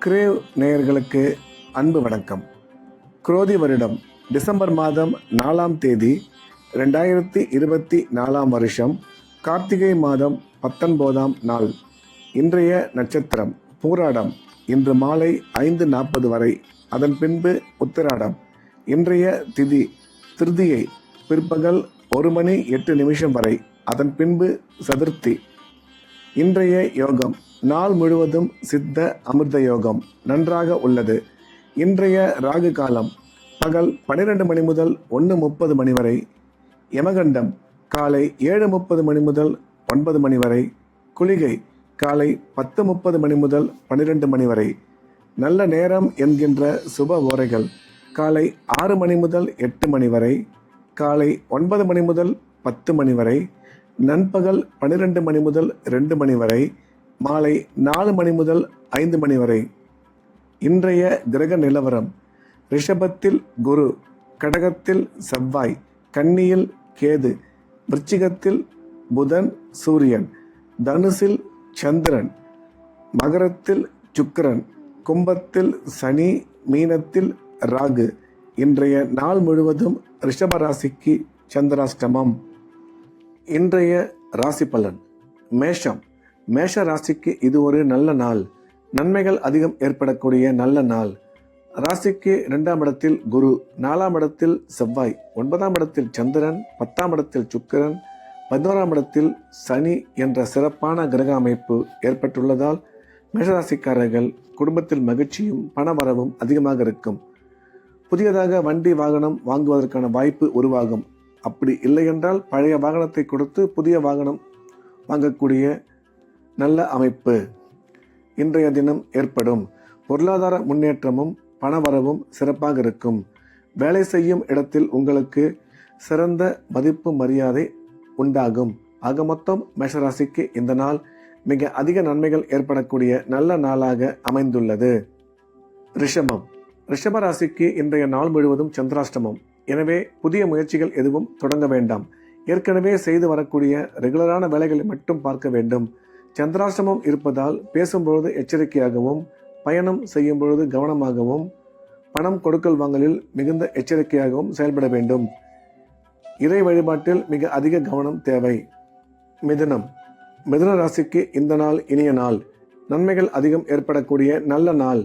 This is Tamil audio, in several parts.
கிரேவ் நேயர்களுக்கு அன்பு வணக்கம். குரோதி வருடம் டிசம்பர் மாதம் 4ஆம் தேதி 2024 வருஷம் கார்த்திகை மாதம் 19ஆம் நாள். இன்றைய நட்சத்திரம் பூராடம். இன்று மாலை 5:40 வரை. அதன் பின்பு உத்திராடம். இன்றைய திதி திருதியை பிற்பகல் 1:08 வரை. அதன் பின்பு சதுர்த்தி. இன்றைய யோகம் நாள் முழுவதும் சித்த அமிர்த யோகம் நன்றாக உள்ளது. இன்றைய ராகு காலம் பகல் 12 மணி முதல் 1:30 மணி வரை. யமகண்டம் காலை 7:30 மணி முதல் 9 மணி வரை. குளிகை காலை 10:30 மணி முதல் 12 மணி வரை. நல்ல நேரம் என்கின்ற சுப ஓரைகள் காலை 6 மணி முதல் 8 மணி வரை, காலை 9 மணி முதல் 10 மணி வரை, நண்பகல் 12 மணி முதல் 2 மணி வரை, மாலை 4 மணி முதல் 5 மணி வரை. இன்றைய கிரக நிலவரம்: ரிஷபத்தில் குரு, கடகத்தில் செவ்வாய், கன்னியில் கேது, விருச்சிகத்தில் புதன் சூரியன், தனுசில் சந்திரன், மகரத்தில் சுக்கிரன், கும்பத்தில் சனி, மீனத்தில் ராகு. இன்றைய நாள் முழுவதும் ரிஷப ராசிக்கு சந்திராஷ்டமம். இன்றைய ராசி பலன்: மேஷம். மேஷ ராசிக்கு இது ஒரு நல்ல நாள். நன்மைகள் அதிகம் ஏற்படக்கூடிய நல்ல நாள். ராசிக்கு 2ஆம் இடத்தில் குரு, 4ஆம் இடத்தில் செவ்வாய், 9ஆம் இடத்தில் சந்திரன், 10ஆம் இடத்தில் சுக்கிரன், 11ஆம் இடத்தில் சனி என்ற சிறப்பான கிரக அமைப்பு ஏற்பட்டுள்ளதால் மேஷராசிக்காரர்கள் குடும்பத்தில் மகிழ்ச்சியும் பணவரவும் அதிகமாக இருக்கும். புதியதாக வண்டி வாகனம் வாங்குவதற்கான வாய்ப்பு உருவாகும். அப்படி இல்லை என்றால் பழைய வாகனத்தை கொடுத்து புதிய வாகனம் வாங்கக்கூடிய நல்ல அமைப்பு இன்றைய தினம் ஏற்படும். பொருளாதார முன்னேற்றமும் பணவரவும் சிறப்பாக இருக்கும். வேலை செய்யும் இடத்தில் உங்களுக்கு சிறந்த மதிப்பு மரியாதை உண்டாகும். ஆக மொத்தம் மேஷராசிக்கு இந்த நாள் மிக அதிக நன்மைகள் ஏற்படக்கூடிய நல்ல நாளாக அமைந்துள்ளது. ரிஷபம். ரிஷப ராசிக்கு இன்றைய நாள் முழுவதும் சந்திராஷ்டமம். எனவே புதிய முயற்சிகள் எதுவும் தொடங்க வேண்டாம். ஏற்கனவே செய்து வரக்கூடிய ரெகுலரான வேலைகளை மட்டும் பார்க்க வேண்டும். சந்திராஷ்டமம் இருப்பதால் பேசும்பொழுது எச்சரிக்கையாகவும், பயணம் செய்யும் பொழுது கவனமாகவும், பணம் கொடுக்கல் வாங்கலில் மிகுந்த எச்சரிக்கையாகவும் செயல்பட வேண்டும். இறை வழிபாட்டில் மிக அதிக கவனம் தேவை. மிதுனம். மிதுன ராசிக்கு இந்த நாள் இனிய நாள். நன்மைகள் அதிகம் ஏற்படக்கூடிய நல்ல நாள்.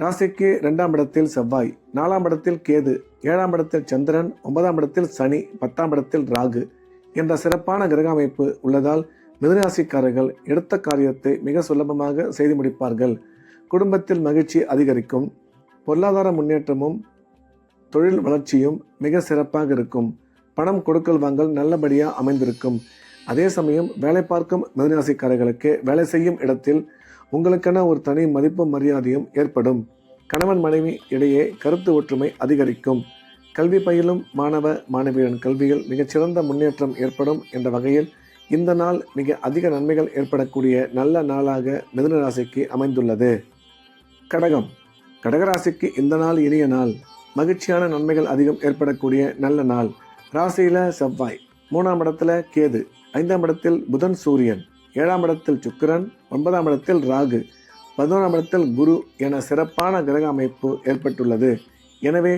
ராசிக்கு 2ஆம் இடத்தில் செவ்வாய், 4ஆம் இடத்தில் கேது, 7ஆம் இடத்தில் சந்திரன், 9ஆம் இடத்தில் சனி, 10ஆம் இடத்தில் ராகு என்ற சிறப்பான கிரக அமைப்பு உள்ளதால் மிதுனராசிக்காரர்கள் எடுத்த காரியத்தை மிக சுலபமாக செய்து முடிப்பார்கள். குடும்பத்தில் மகிழ்ச்சி அதிகரிக்கும். பொருளாதார முன்னேற்றமும் தொழில் வளர்ச்சியும் மிக சிறப்பாக இருக்கும். பணம் கொடுக்கல் வாங்கல் நல்லபடியாக அமைந்திருக்கும். அதே சமயம் வேலை பார்க்கும் மிதுனராசிக்காரர்களுக்கு வேலை செய்யும் இடத்தில் உங்களுக்கென ஒரு தனி மதிப்பும் மரியாதையும் ஏற்படும். கணவன் மனைவி இடையே கருத்து ஒற்றுமை அதிகரிக்கும். கல்வி பயிலும் மாணவ மாணவியரின் கல்வியில் மிகச்சிறந்த முன்னேற்றம் ஏற்படும் என்ற வகையில் இந்த நாள் மிக அதிக நன்மைகள் ஏற்படக்கூடிய நல்ல நாளாக மிதுன ராசிக்கு அமைந்துள்ளது. கடகம். கடகராசிக்கு இந்த நாள் இனிய நாள். மகிழ்ச்சியான நன்மைகள் அதிகம் ஏற்படக்கூடிய நல்ல நாள். ராசியில செவ்வாய், 3ஆம் இடத்துல கேது, 5ஆம் இடத்தில் புதன் சூரியன், 7ஆம் இடத்தில் சுக்கிரன், 9ஆம் இடத்தில் ராகு, 11ஆம் இடத்தில் குரு என சிறப்பான கிரக அமைப்பு ஏற்பட்டுள்ளது. எனவே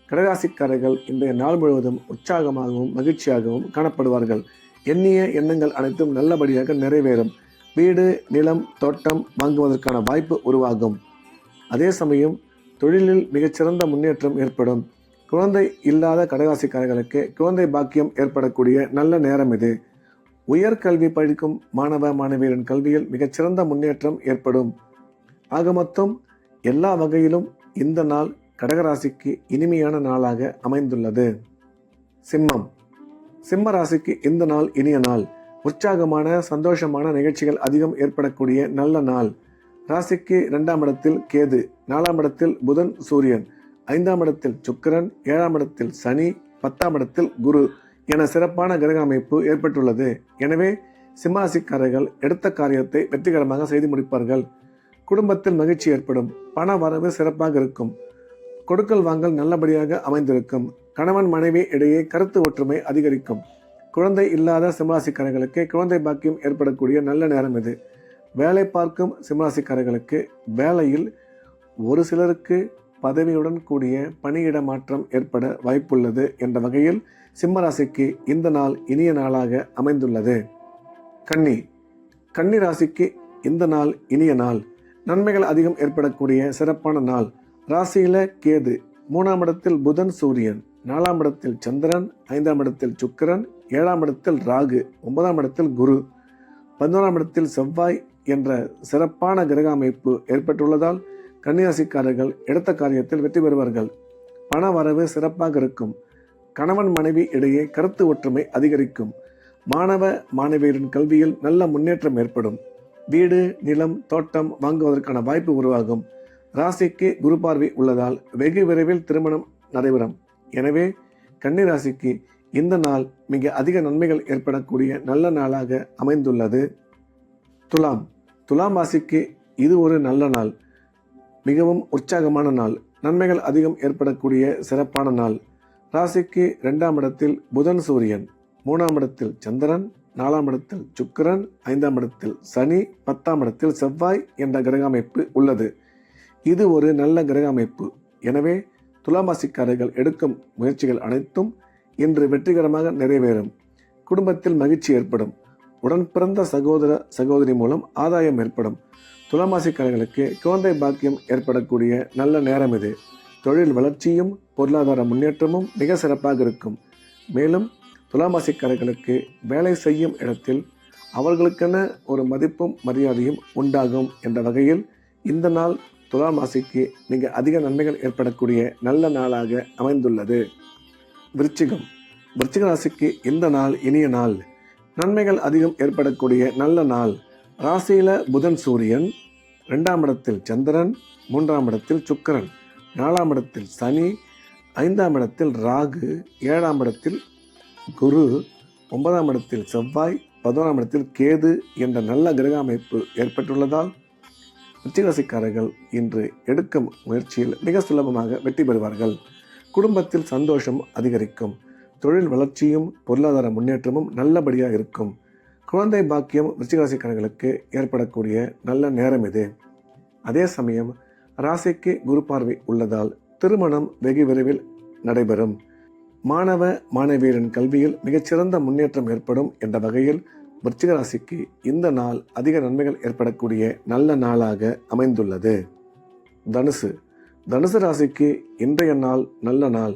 கடகராசிக்காரர்கள் இன்றைய நாள் முழுவதும் உற்சாகமாகவும் மகிழ்ச்சியாகவும் காணப்படுவார்கள். எண்ணிய எண்ணங்கள் அனைத்தும் நல்லபடியாக நிறைவேறும். வீடு, நிலம், தோட்டம் வாங்குவதற்கான வாய்ப்பு உருவாகும். அதே சமயம் தொழிலில் மிகச்சிறந்த முன்னேற்றம் ஏற்படும். குழந்தை இல்லாத கடகராசிக்காரர்களுக்கு குழந்தை பாக்கியம் ஏற்படக்கூடிய நல்ல நேரம் இது. உயர்கல்வி படிக்கும் மாணவ மாணவியரின் கல்வியில் மிகச்சிறந்த முன்னேற்றம் ஏற்படும். ஆக மொத்தம் எல்லா வகையிலும் இந்த நாள் கடகராசிக்கு இனிமையான நாளாக அமைந்துள்ளது. சிம்மம். சிம்ம ராசிக்கு இந்த நாள் இனிய நாள். உற்சாகமான சந்தோஷமான நிகழ்ச்சிகள் அதிகம் ஏற்படக்கூடிய நல்ல நாள். ராசிக்கு 2ஆம் இடத்தில் கேது, 4ஆம் இடத்தில் புதன் சூரியன், 5ஆம் இடத்தில் சுக்கிரன், 7ஆம் இடத்தில் சனி, 10ஆம் இடத்தில் குரு என சிறப்பான கிரக அமைப்பு ஏற்பட்டுள்ளது. எனவே சிம்மராசிக்காரர்கள் எடுத்த காரியத்தை வெற்றிகரமாக செய்து முடிப்பார்கள். குடும்பத்தில் மகிழ்ச்சி ஏற்படும். பண வரவு சிறப்பாக இருக்கும். கொடுக்கல் வாங்கல் நல்லபடியாக அமைந்திருக்கும். கணவன் மனைவி இடையே கருத்து ஒற்றுமை அதிகரிக்கும். குழந்தை இல்லாத சிம்மராசிக்காரர்களுக்கு குழந்தை பாக்கியம் ஏற்படக்கூடிய நல்ல நேரம் இது. வேலை பார்க்கும் சிம்மராசிக்காரர்களுக்கு வேலையில் ஒரு சிலருக்கு பதவியுடன் கூடிய பணியிட மாற்றம் ஏற்பட வாய்ப்புள்ளது என்ற வகையில் சிம்மராசிக்கு இந்த நாள் இனிய நாளாக அமைந்துள்ளது. கன்னி ராசிக்கு இந்த நாள் இனிய நாள். நன்மைகள் அதிகம் ஏற்படக்கூடிய சிறப்பான நாள். ராசியில கேது, 3ஆம் இடத்தில் புதன் சூரியன், 4ஆம் இடத்தில் சந்திரன், 5ஆம் இடத்தில் சுக்கிரன், 7ஆம் இடத்தில் ராகு, 9ஆம் இடத்தில் குரு, 11ஆம் இடத்தில் செவ்வாய் என்ற சிறப்பான கிரக அமைப்பு ஏற்பட்டுள்ளதால் கன்னிராசிக்காரர்கள் எடுத்த காரியத்தில் வெற்றி பெறுவார்கள். பண வரவு சிறப்பாக இருக்கும். கணவன் மனைவி இடையே கருத்து ஒற்றுமை அதிகரிக்கும். மாணவ மாணவியரின் கல்வியில் நல்ல முன்னேற்றம் ஏற்படும். வீடு, நிலம், தோட்டம் வாங்குவதற்கான வாய்ப்பு உருவாகும். ராசிக்கு குரு பார்வை உள்ளதால் வெகு விரைவில் திருமணம் நடைபெறும். எனவே கன்னிராசிக்கு இந்த நாள் மிக அதிக நன்மைகள் ஏற்படக்கூடிய நல்ல நாளாக அமைந்துள்ளது. துலாம் ராசிக்கு இது ஒரு நல்ல நாள். மிகவும் உற்சாகமான நாள். நன்மைகள் அதிகம் ஏற்படக்கூடிய சிறப்பான நாள். ராசிக்கு 2ஆம் இடத்தில் புதன் சூரியன், 3ஆம் இடத்தில் சந்திரன், 4ஆம் இடத்தில் சுக்கிரன், 5ஆம் இடத்தில் சனி, 10ஆம் இடத்தில் செவ்வாய் என்ற கிரக அமைப்பு உள்ளது. இது ஒரு நல்ல கிரக அமைப்பு. எனவே துலாம் ராசிக்காரர்கள் எடுக்கும் முயற்சிகள் அனைத்தும் இன்று வெற்றிகரமாக நிறைவேறும். குடும்பத்தில் மகிழ்ச்சி ஏற்படும். உடன் பிறந்த சகோதர சகோதரி மூலம் ஆதாயம் ஏற்படும். துலாம் ராசிக்காரர்களுக்கு குழந்தை பாக்கியம் ஏற்படக்கூடிய நல்ல நேரம் இது. தொழில் வளர்ச்சியும் பொருளாதார முன்னேற்றமும் மிக சிறப்பாக இருக்கும். மேலும் துலாம் ராசிக்காரர்களுக்கு வேலை செய்யும் இடத்தில் அவர்களுக்கென ஒரு மதிப்பும் மரியாதையும் உண்டாகும் என்ற வகையில் இந்த நாள் துலாம் ராசிக்கு மிக அதிக நன்மைகள் ஏற்படக்கூடிய நல்ல நாளாக அமைந்துள்ளது. விருச்சிக ராசிக்கு இந்த நாள் இனிய நாள். நன்மைகள் அதிகம் ஏற்படக்கூடிய நல்ல நாள். ராசியில புதன் சூரியன், 2ஆம் இடத்தில் சந்திரன், 3ஆம் இடத்தில் சுக்கிரன், 4ஆம் இடத்தில் சனி, 5ஆம் இடத்தில் ராகு, 7ஆம் இடத்தில் குரு, 9ஆம் இடத்தில் செவ்வாய், 11ஆம் இடத்தில் கேது என்ற நல்ல கிரக அமைப்பு ஏற்பட்டுள்ளதால் விருச்சிகராசிக்காரர்கள் இன்று எடுக்கும் முயற்சியில் மிக சுலபமாக வெற்றி பெறுவார்கள். குடும்பத்தில் சந்தோஷம் அதிகரிக்கும். தொழில் வளர்ச்சியும் பொருளாதார முன்னேற்றமும் நல்லபடியாக இருக்கும். குழந்தை பாக்கியம் விருச்சிகராசிக்காரர்களுக்கு ஏற்படக்கூடிய நல்ல நேரம் இது. அதே சமயம் ராசிக்கு குரு பார்வை உள்ளதால் திருமணம் வெகு விரைவில் நடைபெறும். மாணவ மாணவியரின் கல்வியில் மிகச்சிறந்த முன்னேற்றம் ஏற்படும் என்ற வகையில் விருச்சிக ராசிக்கு இந்த நாள் அதிக நன்மைகள் ஏற்படக்கூடிய நல்ல நாளாக அமைந்துள்ளது. தனுசு ராசிக்கு இன்றைய நாள் நல்ல நாள்.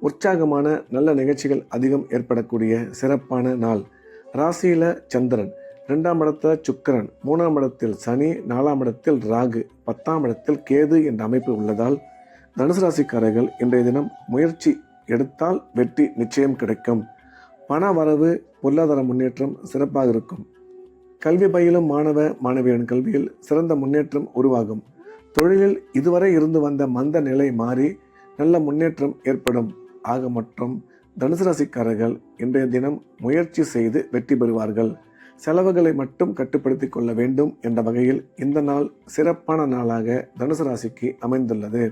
உற்சாகமான நல்ல நிகழ்ச்சிகள் அதிகம் ஏற்படக்கூடிய சிறப்பான நாள். ராசியில சந்திரன், 2ஆம் இடத்துல சுக்கிரன், 3ஆம் இடத்தில் சனி, 4ஆம் இடத்தில் ராகு, 10ஆம் இடத்தில் கேது என்ற அமைப்பு உள்ளதால் தனுசு ராசிக்காரர்கள் இன்றைய தினம் முயற்சி எடுத்தால் வெற்றி நிச்சயம் கிடைக்கும். பண வரவு பொருளாதார முன்னேற்றம் சிறப்பாக இருக்கும். கல்வி பயிலும் மாணவ மாணவியரின் கல்வியில் சிறந்த முன்னேற்றம் உருவாகும். தொழிலில் இதுவரை இருந்து வந்த மந்த நிலை மாறி நல்ல முன்னேற்றம் ஏற்படும். ஆக மற்றும் தனுசு ராசிக்காரர்கள் இன்றைய தினம் முயற்சி செய்து வெற்றி பெறுவார்கள். செலவுகளை மட்டும் கட்டுப்படுத்தி கொள்ள வேண்டும் என்ற வகையில் இந்த நாள் சிறப்பான நாளாக தனுசு ராசிக்கு அமைந்துள்ளது.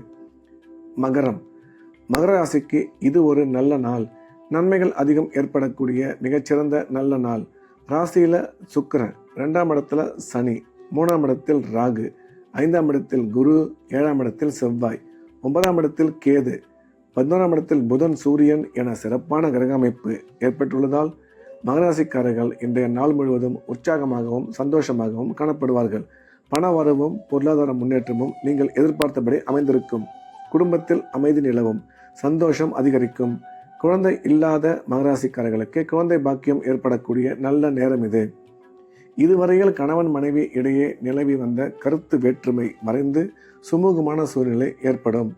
மகர ராசிக்கு இது ஒரு நல்ல நாள். நன்மைகள் அதிகம் ஏற்படக்கூடிய மிகச்சிறந்த நல்ல நாள். ராசியில சுக்கிரன், 2ஆம் இடத்துல சனி, 3ஆம் இடத்தில் ராகு, 5ஆம் இடத்தில் குரு, 7ஆம் இடத்தில் செவ்வாய், 9ஆம் இடத்தில் கேது, 11ஆம் இடத்தில் புதன் சூரியன் என சிறப்பான கிரக அமைப்பு ஏற்பட்டுள்ளதால் மகராசிக்காரர்கள் இன்றைய நாள் முழுவதும் உற்சாகமாகவும் சந்தோஷமாகவும் காணப்படுவார்கள். பண வரவும் பொருளாதார முன்னேற்றமும் நீங்கள் எதிர்பார்த்தபடி அமைந்திருக்கும். குடும்பத்தில் அமைதி நிலவும். சந்தோஷம் அதிகரிக்கும். குழந்தை இல்லாத மகராசிக்காரர்களுக்கு குழந்தை பாக்கியம் ஏற்படக்கூடிய நல்ல நேரம் இது. இதுவரையில் கணவன் மனைவி இடையே நிலவி வந்த கருத்து வேற்றுமை மறைந்து சுமூகமான சூழ்நிலை ஏற்படும்.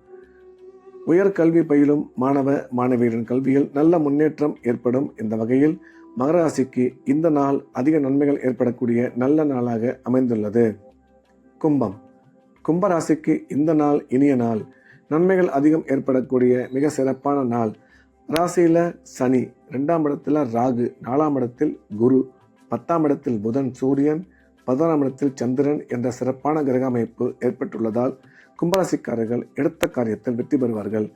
உயர்கல்வி பயிலும் மாணவ மாணவியரின் கல்வியில் நல்ல முன்னேற்றம் ஏற்படும். இந்த வகையில் மகராசிக்கு இந்த நாள் அதிக நன்மைகள் ஏற்படக்கூடிய நல்ல நாளாக அமைந்துள்ளது. கும்பராசிக்கு இந்த நாள் இனிய நாள். நன்மைகள் அதிகம் ஏற்படக்கூடிய மிக சிறப்பான நாள். ராசியில சனி, 2ஆம் இடத்துல ராகு, 4ஆம் இடத்தில் குரு, 10ஆம் இடத்தில் புதன் சூரியன், 11ஆம் இடத்தில் சந்திரன் என்ற சிறப்பான கிரக அமைப்பு ஏற்பட்டுள்ளதால் கும்பராசிக்காரர்கள் எடுத்த காரியத்தில் வெற்றி பெறுவார்கள்.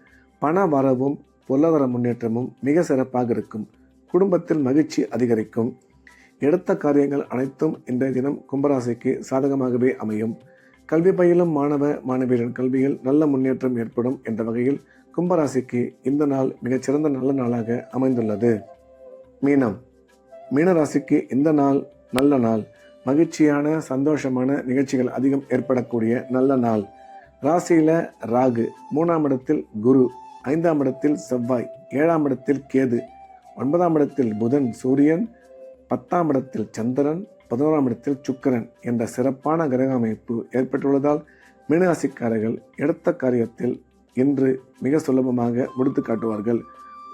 பண வரவும் பொருளாதார முன்னேற்றமும் மிக சிறப்பாக இருக்கும். குடும்பத்தில் மகிழ்ச்சி அதிகரிக்கும். எடுத்த காரியங்கள் அனைத்தும் இன்றைய தினம் கும்பராசிக்கு சாதகமாகவே அமையும். கல்வி பயிலும் மாணவ மாணவியரின் கல்வியில் நல்ல முன்னேற்றம் ஏற்படும் என்ற வகையில் கும்பராசிக்கு இந்த நாள் மிகச்சிறந்த நல்ல நாளாக அமைந்துள்ளது. மீனம். மீனராசிக்கு இந்த நாள் நல்ல நாள். மகிழ்ச்சியான சந்தோஷமான நிகழ்ச்சிகள் அதிகம் ஏற்படக்கூடிய நல்ல நாள். ராசியில ராகு, 3ஆம் இடத்தில் குரு, 5ஆம் இடத்தில் செவ்வாய், 7ஆம் இடத்தில் கேது, 9ஆம் இடத்தில் புதன் சூரியன், 10ஆம் இடத்தில் சந்திரன், 11ஆம் இடத்தில் சுக்கிரன் என்ற சிறப்பான கிரக அமைப்பு ஏற்பட்டுள்ளதால் மீனராசிக்காரர்கள் எடுத்த காரியத்தில் இன்று மிக சுலபமாக முடித்து காட்டுவார்கள்.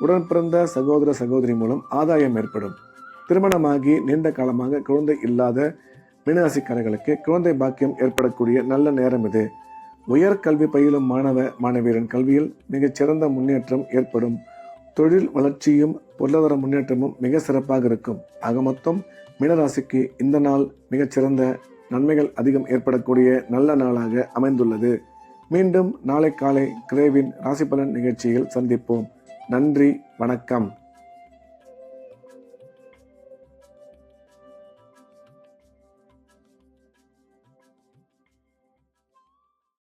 உடன் பிறந்த சகோதர சகோதரி மூலம் ஆதாயம் ஏற்படும். திருமணமாகி நீண்ட காலமாக குழந்தை இல்லாத மீனராசிக்காரர்களுக்கு குழந்தை பாக்கியம் ஏற்படக்கூடிய நல்ல நேரம் இது. உயர்கல்வி பயிலும் மாணவ மாணவியரின் கல்வியில் மிகச்சிறந்த முன்னேற்றம் ஏற்படும். தொழில் வளர்ச்சியும் பொருளாதார முன்னேற்றமும் மிக சிறப்பாக இருக்கும். ஆக மொத்தம் மீனராசிக்கு இந்த நாள் மிகச்சிறந்த நன்மைகள் அதிகம் ஏற்படக்கூடிய நல்ல நாளாக அமைந்துள்ளது. மீண்டும் நாளை காலை கிரேவின் ராசி பலன் நிகழ்ச்சியில் சந்திப்போம். நன்றி, வணக்கம்.